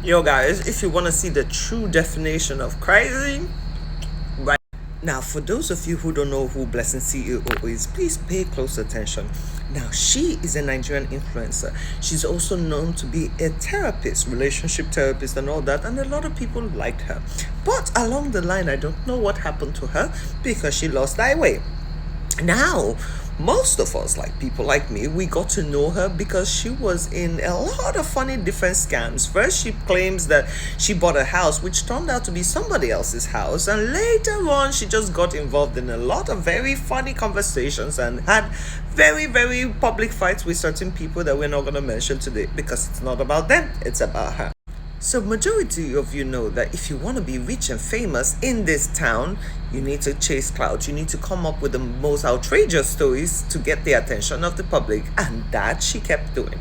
Yo, guys, if you want to see the true definition of crazy, right now, for those of you who don't know who Blessing CEO is, please pay close attention. Now, she is a Nigerian influencer. She's also known to be a therapist, relationship therapist, and all that, and a lot of people liked her. But along the line, I don't know what happened to her because she lost her way. Now, most of us, like people like me, we got to know her because she was in a lot of funny different scams. First, she claims that she bought a house which turned out to be somebody else's house, and later on she just got involved in a lot of very funny conversations and had very, very public fights with certain people that we're not going to mention today because it's not about them, it's about her. So majority of you know that if you want to be rich and famous in this town, you need to chase clouds. You need to come up with the most outrageous stories to get the attention of the public, and that she kept doing.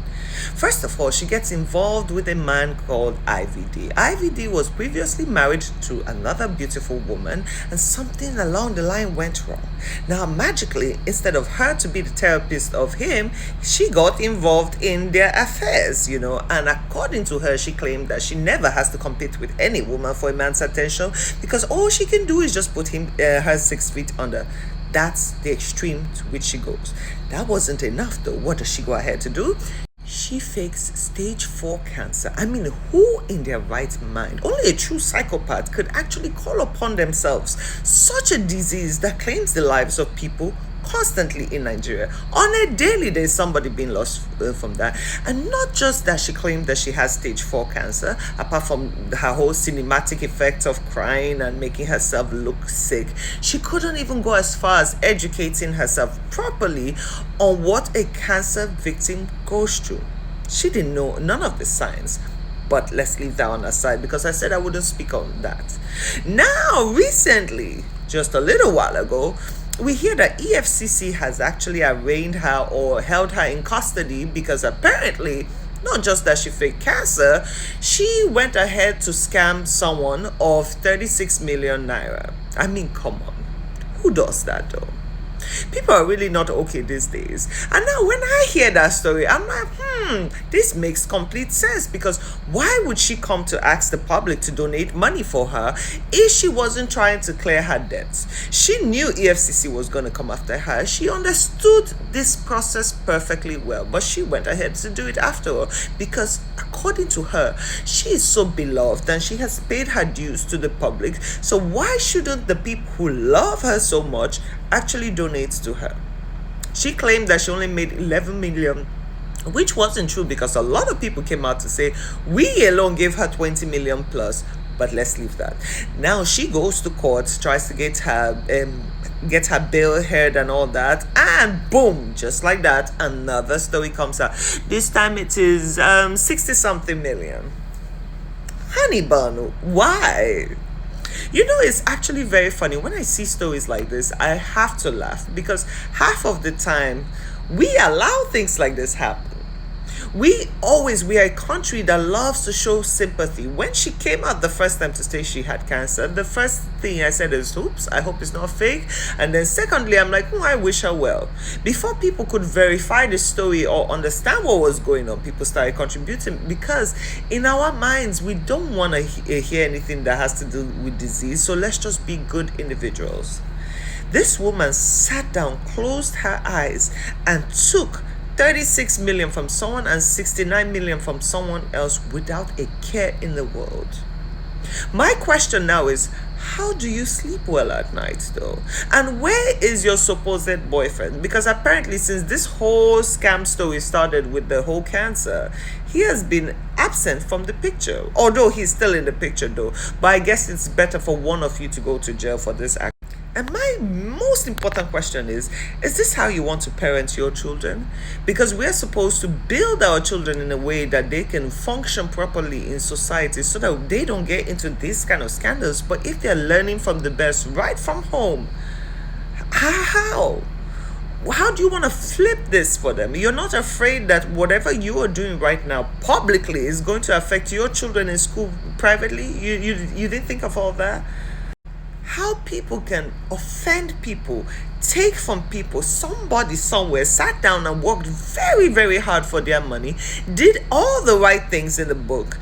First of all, she gets involved with a man called IVD. IVD was previously married to another beautiful woman, and something along the line went wrong. Now, magically, instead of her to be the therapist of him, she got involved in their affairs, and according to her, she claimed that she never has to compete with any woman for a man's attention because all she can do is just put her 6 feet under. That's the extreme to which she goes. That wasn't enough though. What does she go ahead to do? She fakes stage 4 cancer. I mean, who in their right mind, only a true psychopath, could actually call upon themselves such a disease that claims the lives of people constantly in Nigeria? On a daily, there's somebody being lost from that. And not just that she claimed that she has stage 4 cancer, apart from her whole cinematic effects of crying and making herself look sick, she couldn't even go as far as educating herself properly on what a cancer victim goes through. She didn't know none of the signs. But let's leave that on aside because I said I wouldn't speak on that. Now, recently, just a little while ago, we hear that EFCC has actually arraigned her or held her in custody because apparently, not just that she faked cancer, she went ahead to scam someone of 36 million naira. I mean, come on. Who does that though? People are really not okay these days. And now when I hear that story, I'm like, this makes complete sense because why would she come to ask the public to donate money for her if she wasn't trying to clear her debts? She knew EFCC was going to come after her. She understood this process perfectly well, but she went ahead to do it after all because according to her, she is so beloved and she has paid her dues to the public. So why shouldn't the people who love her so much actually donate to her? She claimed that she only made 11 million, which wasn't true because a lot of people came out to say we alone gave her 20 million plus. But let's leave that. Now she goes to court, tries to get her bail heard and all that, and boom, just like that, another story comes out. This time it is 60 something million. Honey bun, why? It's actually very funny. When I see stories like this, I have to laugh because half of the time we allow things like this happen. We are a country that loves to show sympathy. When she came out the first time to say she had cancer, the first thing I said is, oops, I hope it's not fake. And then secondly, I'm like, I wish her well. Before people could verify the story or understand what was going on, people started contributing because in our minds, we don't want to hear anything that has to do with disease. So let's just be good individuals. This woman sat down, closed her eyes, and took 36 million from someone and 69 million from someone else without a care in the world. My question now is, how do you sleep well at night though? And where is your supposed boyfriend? Because apparently since this whole scam story started with the whole cancer, he has been absent from the picture. Although he's still in the picture though. But I guess it's better for one of you to go to jail for this act. And my most important question is this how you want to parent your children? Because we're supposed to build our children in a way that they can function properly in society so that they don't get into these kind of scandals. But if they're learning from the best right from home, how? How do you want to flip this for them? You're not afraid that whatever you are doing right now publicly is going to affect your children in school privately? You didn't think of all that? how people can offend people, take from people. Somebody somewhere sat down and worked very, very hard for their money, did all the right things in the book,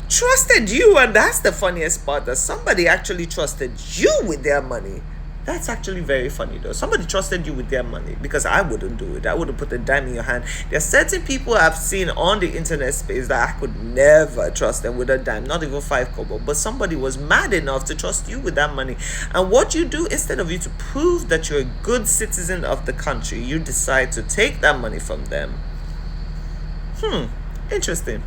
trusted you, and that's the funniest part, that somebody actually trusted you with their money. That's actually very funny though. Somebody trusted you with their money, because I wouldn't do it. I wouldn't put a dime in your hand. There are certain people I've seen on the internet space that I could never trust them with a dime, not even 5 kobo. But somebody was mad enough to trust you with that money. And what you do, instead of you to prove that you're a good citizen of the country, you decide to take that money from them. Interesting.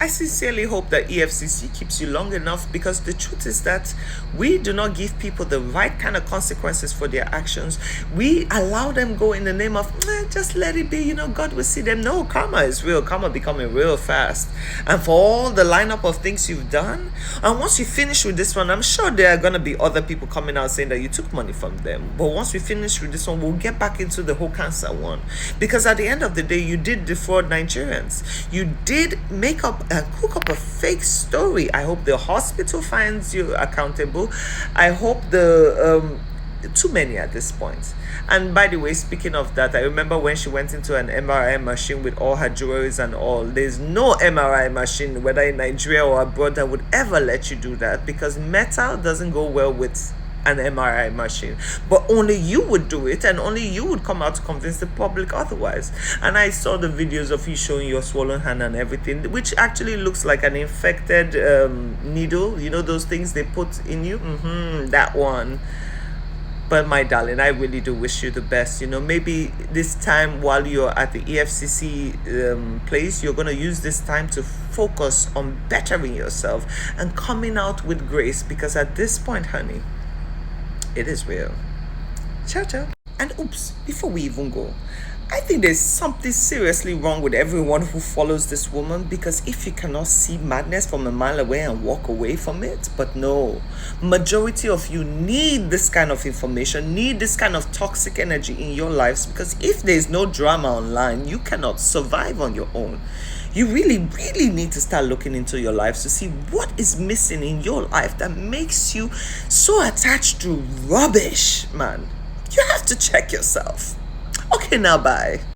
I sincerely hope that EFCC keeps you long enough, because the truth is that we do not give people the right kind of consequences for their actions. We allow them go in the name of just let it be, God will see them. No, karma is real. Karma becoming real fast. And for all the lineup of things you've done, and once you finish with this one, I'm sure there are going to be other people coming out saying that you took money from them. But once we finish with this one, we'll get back into the whole cancer one. Because at the end of the day, you did defraud Nigerians. You did make up and cook up a fake story. I hope the hospital finds you accountable. I hope too many at this point. And by the way, speaking of that, I remember when she went into an MRI machine with all her jewelries and all. There's no MRI machine, whether in Nigeria or abroad, that would ever let you do that, because metal doesn't go well with an MRI machine. But only you would do it, and only you would come out to convince the public otherwise. And I saw the videos of you showing your swollen hand and everything, which actually looks like an infected needle. Those things they put in you? That one. But my darling, I really do wish you the best. Maybe this time while you're at the EFCC place, you're going to use this time to focus on bettering yourself and coming out with grace, because at this point, honey, it is real. Ciao, ciao. And oops, before we even go, I think there's something seriously wrong with everyone who follows this woman, because if you cannot see madness from a mile away and walk away from it, but no, majority of you need this kind of information, need this kind of toxic energy in your lives, because if there's no drama online, you cannot survive on your own. You really, really need to start looking into your lives to see what is missing in your life that makes you so attached to rubbish, man. You have to check yourself. Okay, now bye.